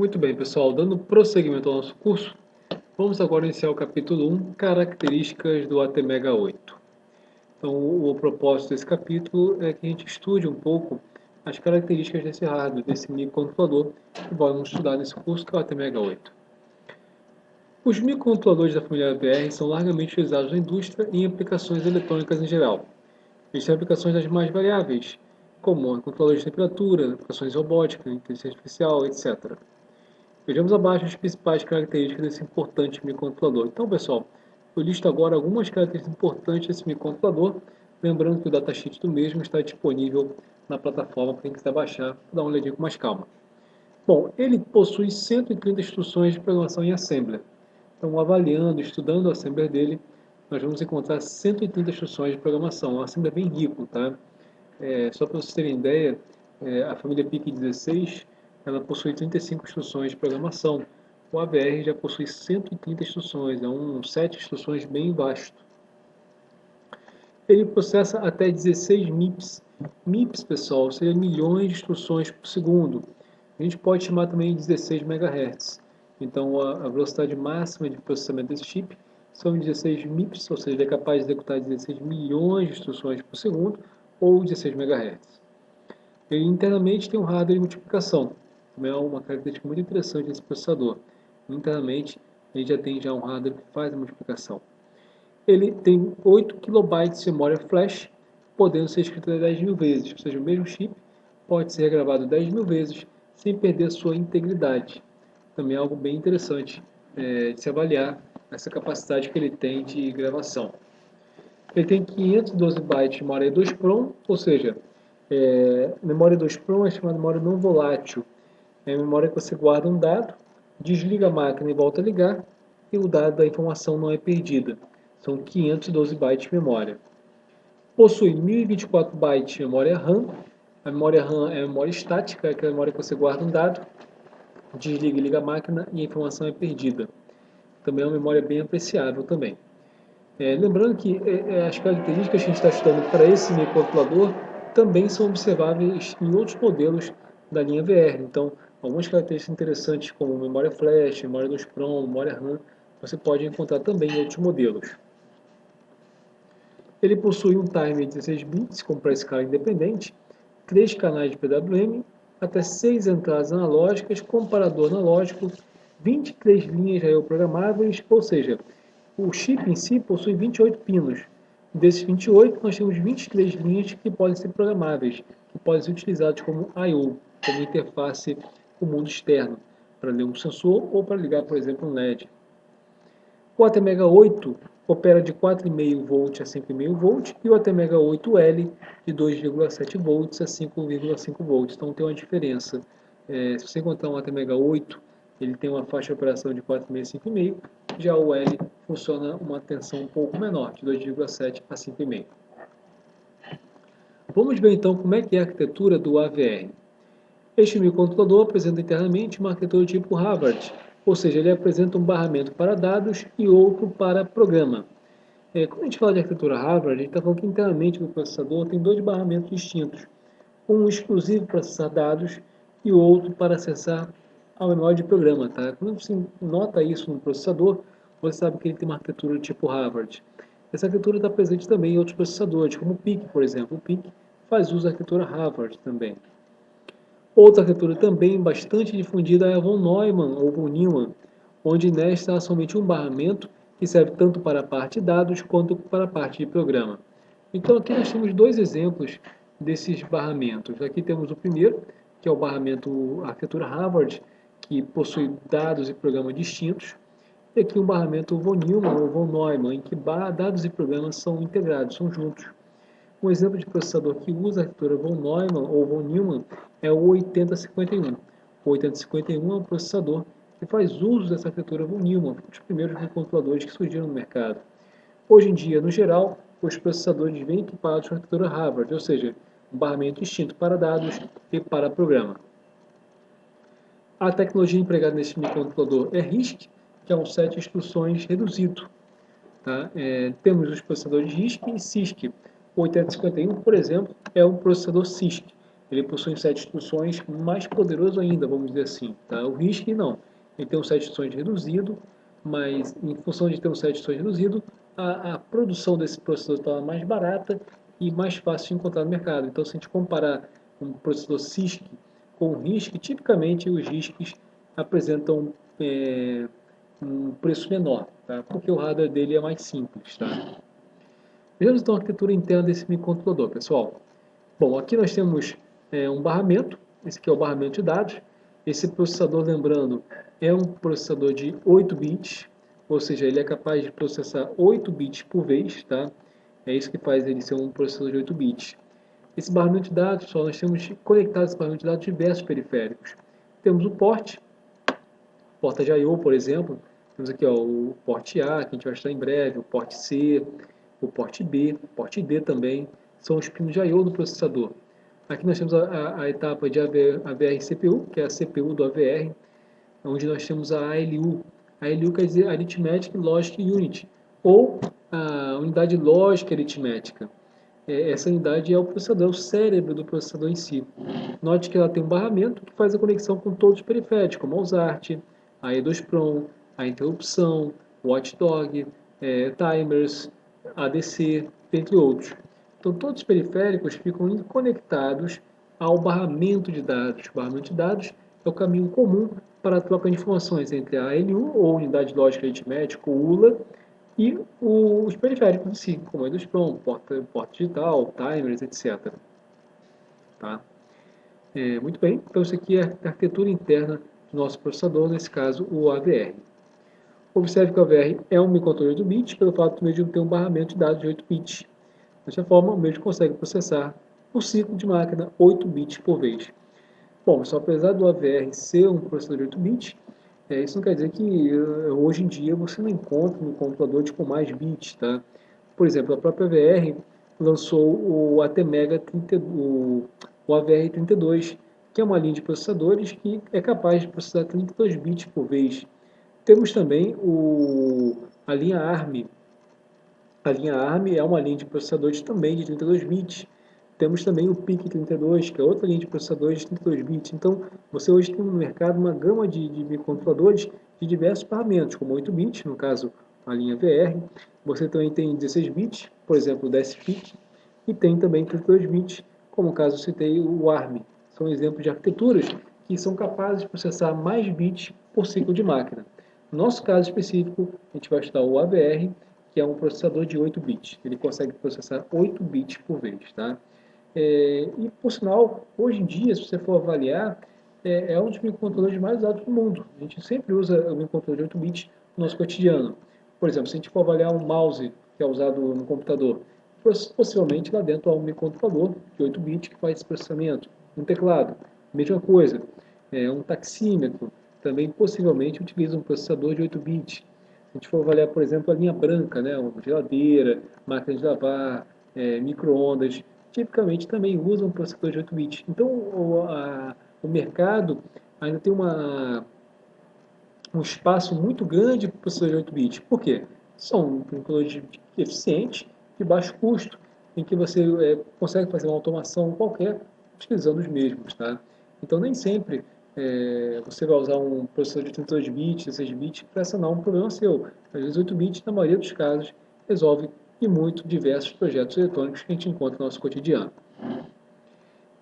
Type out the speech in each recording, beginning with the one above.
Muito bem, pessoal, dando prosseguimento ao nosso curso, vamos agora iniciar o capítulo 1, Características do ATmega8. Então, o propósito desse capítulo é que a gente estude um pouco as características desse hardware, desse microcontrolador que vamos estudar nesse curso, que é o ATmega8. Os microcontroladores da família AVR são largamente utilizados na indústria e em aplicações eletrônicas em geral. Eles têm aplicações das mais variáveis, como controladores de temperatura, aplicações robóticas, inteligência artificial, etc. Vejamos abaixo as principais características desse importante microcontrolador. Então, pessoal, eu listo agora algumas características importantes desse microcontrolador, lembrando que o datasheet do mesmo está disponível na plataforma para quem quiser baixar, dar uma olhadinha com mais calma. Bom, ele possui 130 instruções de programação em Assembler. Então, avaliando, estudando o Assembler dele, nós vamos encontrar 130 instruções de programação. Um Assembler bem rico, tá? Só para vocês terem ideia, a família PIC16 ela possui 35 instruções de programação. O AVR já possui 130 instruções, é um set de instruções bem vasto. Ele processa até 16 MIPS. MIPS, pessoal, seria milhões de instruções por segundo. A gente pode chamar também de 16 MHz. Então, a velocidade máxima de processamento desse chip são 16 MIPS, ou seja, ele é capaz de executar 16 milhões de instruções por segundo, ou 16 MHz. Ele internamente tem um hardware de multiplicação. Também é uma característica muito interessante desse processador. Internamente, ele já tem um hardware que faz a multiplicação. Ele tem 8 KB de memória flash, podendo ser escrito 10.000 vezes. Ou seja, o mesmo chip pode ser regravado 10.000 vezes sem perder sua integridade. Também é algo bem interessante de se avaliar essa capacidade que ele tem de gravação. Ele tem 512 bytes de memória 2PROM, ou seja, memória 2PROM é chamada memória não volátil. É a memória que você guarda um dado, desliga a máquina e volta a ligar, e o dado da informação não é perdida. São 512 bytes de memória. Possui 1024 bytes de memória RAM. A memória RAM é a memória estática, é aquela memória que você guarda um dado, desliga e liga a máquina e a informação é perdida. Também é uma memória bem apreciável também. Lembrando que as características que a gente está estudando para esse microcontrolador também são observáveis em outros modelos da linha VR. Então, algumas características interessantes como memória flash, memória 2PROM, memória RAM, você pode encontrar também em outros modelos. Ele possui um timer de 16 bits com pré-escala independente, 3 canais de PWM, até 6 entradas analógicas, comparador analógico, 23 linhas I/O programáveis, ou seja, o chip em si possui 28 pinos. Desses 28, nós temos 23 linhas que podem ser programáveis, que podem ser utilizadas como I/O, como interface com o mundo externo, para ler um sensor ou para ligar, por exemplo, um LED. O ATmega8 opera de 4,5 V a 5,5 V e o ATmega8L de 2,7 V a 5,5 V. Então tem uma diferença. Se você encontrar um ATmega8, ele tem uma faixa de operação de 4,5 a 5,5, já o L funciona uma tensão um pouco menor, de 2,7 a 5,5. Vamos ver então como é que é a arquitetura do AVR. Este microcontrolador apresenta internamente uma arquitetura tipo Harvard, ou seja, ele apresenta um barramento para dados e outro para programa. Quando a gente fala de arquitetura Harvard, a gente está falando que internamente no processador tem dois barramentos distintos, um exclusivo para acessar dados e outro para acessar a memória de programa. Tá? Quando você nota isso no processador, você sabe que ele tem uma arquitetura tipo Harvard. Essa arquitetura está presente também em outros processadores, como o PIC, por exemplo. O PIC faz uso da arquitetura Harvard também. Outra arquitetura também bastante difundida é a von Neumann ou von Neumann, onde nesta há somente um barramento que serve tanto para a parte de dados quanto para a parte de programa. Então aqui nós temos dois exemplos desses barramentos. Aqui temos o primeiro, que é o barramento arquitetura Harvard, que possui dados e programa distintos. E aqui um barramento von Neumann ou von Neumann, em que dados e programas são integrados, são juntos. Um exemplo de processador que usa a arquitetura von Neumann ou von Neumann é o 8051. O 8051 é um processador que faz uso dessa arquitetura von Neumann, os primeiros microcontroladores que surgiram no mercado. Hoje em dia, no geral, os processadores vêm equipados com a arquitetura Harvard, ou seja, um barramento distinto para dados e para programa. A tecnologia empregada nesse microcontrolador é RISC, que é um set de instruções reduzido. Tá? Temos os processadores RISC e CISC. O 8051, por exemplo, é um processador CISC. ele possui um set de instruções mais poderoso ainda, vamos dizer assim. Tá? O RISC não, ele tem um set de instruções reduzido, mas em função de ter um set de instruções reduzido, a produção desse processador está mais barata e mais fácil de encontrar no mercado. Então, se a gente comparar um processador CISC com o RISC, tipicamente os RISCs apresentam um preço menor, tá? Porque o hardware dele é mais simples. Tá? Vejamos então a arquitetura interna desse microcontrolador, pessoal. Bom, aqui nós temos um barramento, esse aqui é o barramento de dados. Esse processador, lembrando, é um processador de 8 bits, ou seja, ele é capaz de processar 8 bits por vez, tá? É isso que faz ele ser um processador de 8 bits. Esse barramento de dados, pessoal, nós temos conectado esse barramento de dados diversos periféricos. Temos o porta de I/O, por exemplo. Temos aqui ó, o porte A, que a gente vai estudar em breve, o porte C, o porte B, o porte D também. São os pinos de I/O do processador. Aqui nós temos a etapa de AVR-CPU, que é a CPU do AVR, onde nós temos a ALU. A ALU quer dizer Arithmetic Logic Unit, ou a unidade lógica aritmética. Essa unidade é o processador, é o cérebro do processador em si. Note que ela tem um barramento que faz a conexão com todos os periféricos, como a USART, a EEPROM, a interrupção, Watchdog, timers, ADC, entre outros. Então, todos os periféricos ficam conectados ao barramento de dados. O barramento de dados é o caminho comum para a troca de informações entre a ALU, ou Unidade Lógica Aritmética, ou ULA, e os periféricos em si, como a EEPROM, porta digital, timers, etc. Tá? Muito bem, então isso aqui é a arquitetura interna do nosso processador, nesse caso o AVR. Observe que o AVR é um microcontrolador de 8 bits, pelo fato mesmo de ter um barramento de dados de 8 bits. Dessa forma, o mesmo consegue processar por ciclo de máquina 8 bits por vez. Bom, só apesar do AVR ser um processador de 8 bits, isso não quer dizer que hoje em dia você não encontra um computador com mais bits. Tá? Por exemplo, a própria AVR lançou o ATmega 32, o AVR32, que é uma linha de processadores que é capaz de processar 32 bits por vez. Temos também a linha ARM. A linha ARM é uma linha de processadores também de 32 bits. Temos também o PIC32, que é outra linha de processadores de 32 bits. Então, você hoje tem no mercado uma gama de microcontroladores de diversos barramentos, como 8 bits, no caso a linha VR. Você também tem 16 bits, por exemplo, o DSPIC, e tem também 32 bits, como no caso eu citei o ARM. São exemplos de arquiteturas que são capazes de processar mais bits por ciclo de máquina. No nosso caso específico, a gente vai estudar o AVR, que é um processador de 8 bits. Ele consegue processar 8 bits por vez. Tá? E, por sinal, hoje em dia, se você for avaliar, é um dos microcontroladores mais usados do mundo. A gente sempre usa o microcontrolador de 8 bits no nosso cotidiano. Por exemplo, se a gente for avaliar um mouse que é usado no computador, possivelmente lá dentro há um microcontrolador de 8 bits que faz esse processamento. Um teclado, mesma coisa. Um taxímetro, também possivelmente utiliza um processador de 8 bits. Se a gente for avaliar, por exemplo, a linha branca, né, uma geladeira, máquina de lavar, micro-ondas, tipicamente também usam um processador de 8 bits. Então, o mercado ainda tem um espaço muito grande para o processador de 8 bits. Por quê? São computadores eficientes, de baixo custo, em que você consegue fazer uma automação qualquer utilizando os mesmos. Tá? Então, nem sempre você vai usar um processador de 32 bits, 16 bits, para sanar um problema seu. Às vezes, 8 bits, na maioria dos casos, resolve e muito diversos projetos eletrônicos que a gente encontra no nosso cotidiano.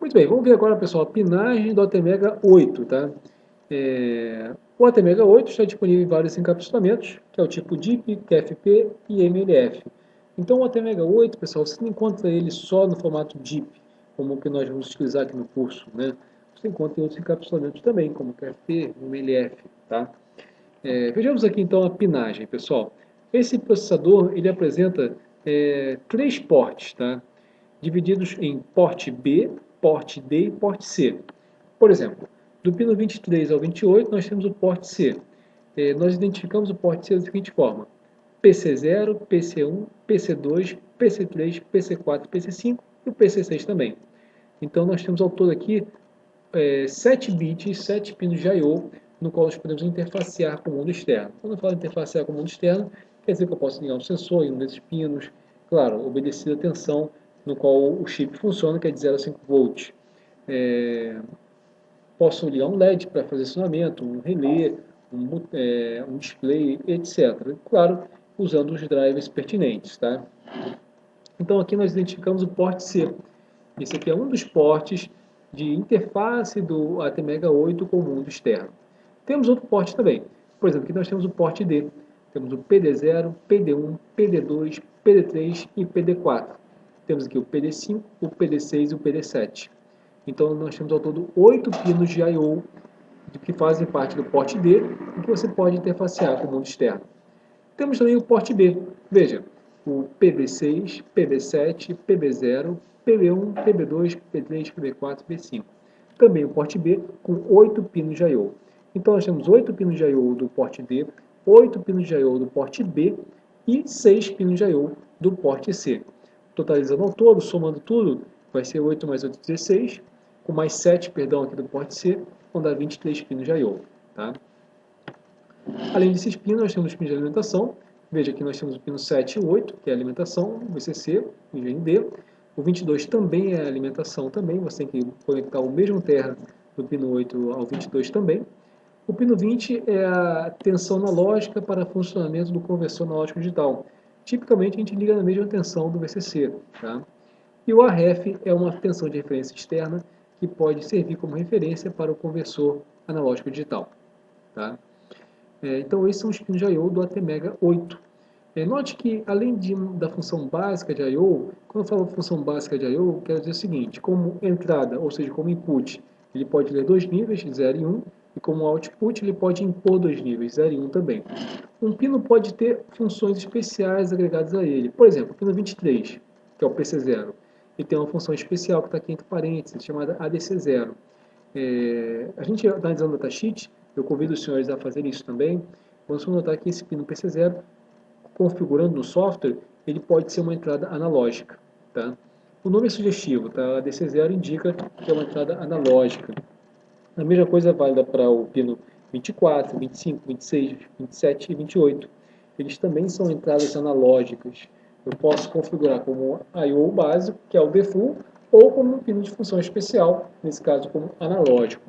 Muito bem, vamos ver agora, pessoal, a pinagem do ATmega 8. Tá? O ATmega 8 está disponível em vários encapsulamentos, que é o tipo DIP, QFP e MLF. Então, o ATmega 8, pessoal, você não encontra ele só no formato DIP, como o que nós vamos utilizar aqui no curso. Né? Você encontra em outros encapsulamentos também, como QFP e MLF. Tá? Vejamos aqui, então, a pinagem, pessoal. Esse processador ele apresenta 3 portes, tá? Divididos em porte B, porte D e porte C. Por exemplo, do pino 23 ao 28, nós temos o porte C. Nós identificamos o porte C da seguinte forma: PC0, PC1, PC2, PC3, PC4, PC5 e o PC6 também. Então, nós temos ao todo aqui 7 bits, 7 pinos de I/O, no qual nós podemos interfacear com o mundo externo. Quando eu falo interfacear com o mundo externo, quer dizer que eu posso ligar um sensor em um desses pinos, claro, obedecendo a tensão no qual o chip funciona, que é de 0 a 5 volts. Posso ligar um LED para fazer acionamento, um relé, um display, etc. Claro, usando os drivers pertinentes, tá? Então aqui nós identificamos o porte C. Esse aqui é um dos portes de interface do ATmega 8 com o mundo externo. Temos outro porte também. Por exemplo, aqui nós temos o porte D. Temos o PD0, PD1, PD2, PD3 e PD4. Temos aqui o PD5, o PD6 e o PD7. Então nós temos ao todo 8 pinos de I/O que fazem parte do porte D e que você pode interfacear com o mundo externo. Temos também o porte B. Veja, o PB6, PB7, PB0, PB1, PB2, PB3, PB4 e PB5. Também o porte B com 8 pinos de I/O. Então nós temos 8 pinos de I/O do porte D, 8 pinos de I/O do porte B e 6 pinos de I/O do porte C. Totalizando ao todo, somando tudo, vai ser 8 mais 8, 16, com mais 7, perdão, aqui do porte C, vão dar 23 pinos de I/O. Tá? Além desses pinos, nós temos os pinos de alimentação. Veja que nós temos o pino 7 e 8, que é a alimentação, o VCC, o GND. O 22 também é alimentação também, você tem que conectar o mesmo terra do pino 8 ao 22 também. O pino 20 é a tensão analógica para funcionamento do conversor analógico digital. Tipicamente a gente liga na mesma tensão do VCC. Tá? E o RF é uma tensão de referência externa que pode servir como referência para o conversor analógico digital. Tá? Então esses são os pinos de I/O do ATmega 8. Note que além da função básica de I/O, quando eu falo função básica de I/O, quero dizer o seguinte, como entrada, ou seja, como input, ele pode ler 2 níveis, 0 e 1, e como output ele pode impor 2 níveis, 0 e 1 também. Um pino pode ter funções especiais agregadas a ele. Por exemplo, o pino 23, que é o PC0, ele tem uma função especial que está aqui entre parênteses, chamada ADC0. A gente analisando o datasheet, eu convido os senhores a fazer isso também. Vamos notar que esse pino PC0, configurando no software, ele pode ser uma entrada analógica. Tá? O nome é sugestivo, tá? A DC0 indica que é uma entrada analógica. A mesma coisa é válida para o pino 24, 25, 26, 27 e 28. Eles também são entradas analógicas. Eu posso configurar como I/O básico, que é o default, ou como um pino de função especial, nesse caso como analógico.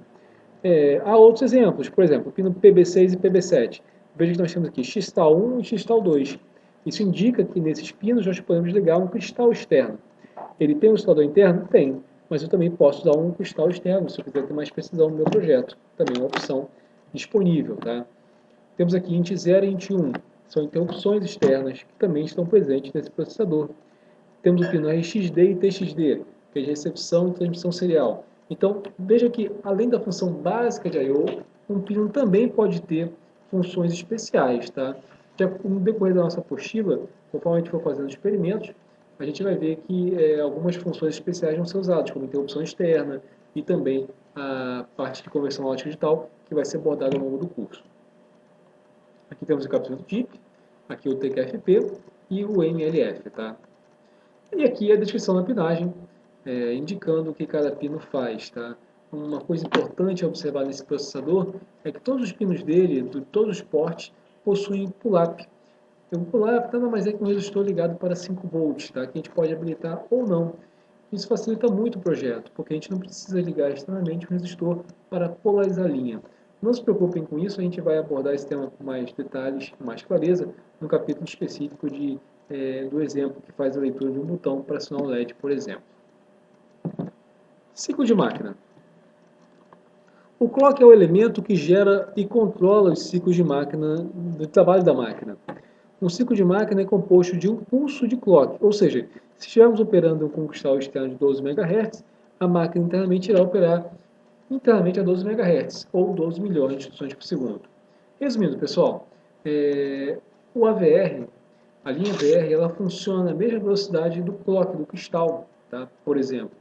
Há outros exemplos, por exemplo, o pino PB6 e PB7. Veja que nós temos aqui X-Tal1 e X-Tal2. Isso indica que nesses pinos nós podemos ligar um cristal externo. Ele tem um instalador interno? Tem, mas eu também posso usar um cristal externo, se eu quiser ter mais precisão no meu projeto. Também é uma opção disponível. Tá? Temos aqui int 0 e int 1, são interrupções externas que também estão presentes nesse processador. Temos o pino RxD e TxD, que é de recepção e transmissão serial. Então, veja que, além da função básica de I/O, um pino também pode ter funções especiais. Tá? No decorrer da nossa apostila, conforme a gente for fazendo experimentos, a gente vai ver que algumas funções especiais vão ser usadas, como interrupção externa e também a parte de conversão analógica digital, que vai ser abordada ao longo do curso. Aqui temos o encapsulamento DIP, aqui o TQFP e o MLF. Tá? E aqui a descrição da pinagem, indicando o que cada pino faz. Tá? Uma coisa importante a observar nesse processador é que todos os pinos dele, de todos os portes, possuem pull-up. O pull-up nada mais é que um resistor ligado para 5 volts, tá? Que a gente pode habilitar ou não. Isso facilita muito o projeto, porque a gente não precisa ligar externamente o resistor para polarizar a linha. Não se preocupem com isso, a gente vai abordar esse tema com mais detalhes, com mais clareza, no capítulo específico do exemplo que faz a leitura de um botão para acionar um LED, por exemplo. Ciclo de máquina. O clock é o elemento que gera e controla os ciclos de máquina, do trabalho da máquina. Um ciclo de máquina é composto de um pulso de clock, ou seja, se estivermos operando com um cristal externo de 12 MHz, a máquina internamente irá operar internamente a 12 MHz, ou 12 milhões de instruções por segundo. Resumindo, pessoal, o AVR, a linha VR, ela funciona na mesma velocidade do clock, do cristal, tá? Por exemplo.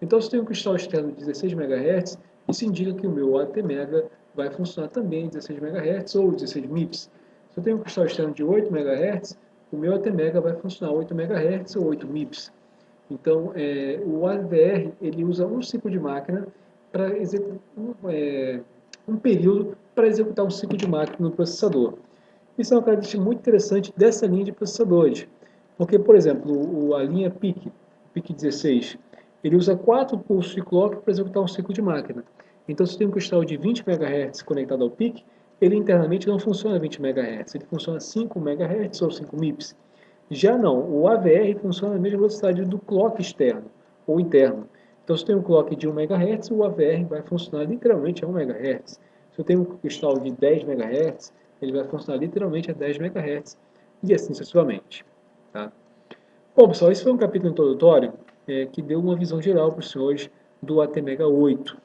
Então, se eu tenho um cristal externo de 16 MHz, isso indica que o meu ATmega vai funcionar também em 16 MHz ou 16 MIPS. Se eu tenho um cristal externo de 8 MHz, o meu ATmega vai funcionar 8 MHz ou 8 MIPS. Então, o AVR ele usa um ciclo de máquina para executar um período para executar um ciclo de máquina no processador. Isso é uma característica muito interessante dessa linha de processadores, porque, por exemplo, a linha PIC 16, ele usa 4 pulsos de clock para executar um ciclo de máquina. Então, se tem um cristal de 20 MHz conectado ao PIC, ele internamente não funciona 20 MHz, ele funciona 5 MHz ou 5 MIPS. Já não, o AVR funciona na mesma velocidade do clock externo ou interno. Então, se tem um clock de 1 MHz, o AVR vai funcionar literalmente a 1 MHz. Se eu tenho um cristal de 10 MHz, ele vai funcionar literalmente a 10 MHz e assim sucessivamente. Tá? Bom, pessoal, esse foi um capítulo introdutório que deu uma visão geral para os senhores do ATmega 8.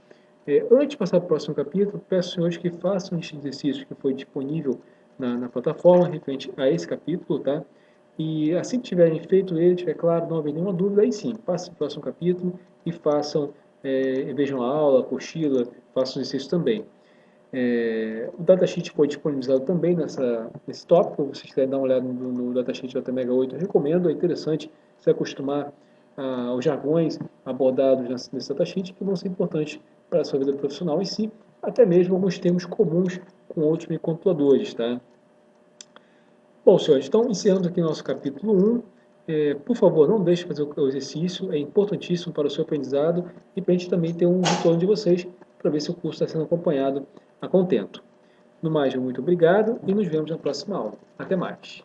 Antes de passar para o próximo capítulo, peço aos senhores que façam este exercício que foi disponível na plataforma referente a esse capítulo, tá? E assim que tiverem feito ele, tiver claro, não houver nenhuma dúvida, aí sim, passem para o próximo capítulo e façam, vejam a aula, a apostila, façam exercício também. O datasheet foi disponibilizado também nesse tópico, se vocês quiserem dar uma olhada no datasheet do ATmega 8, eu recomendo, é interessante se acostumar aos jargões abordados nesse datasheet, que vão ser importantes para a sua vida profissional em si, até mesmo alguns termos comuns com outros microcontroladores, tá? Bom, senhores, então encerramos aqui nosso capítulo 1. Por favor, não deixe de fazer o exercício, é importantíssimo para o seu aprendizado e para a gente também ter um retorno de vocês para ver se o curso está sendo acompanhado a contento. No mais, muito obrigado e nos vemos na próxima aula. Até mais!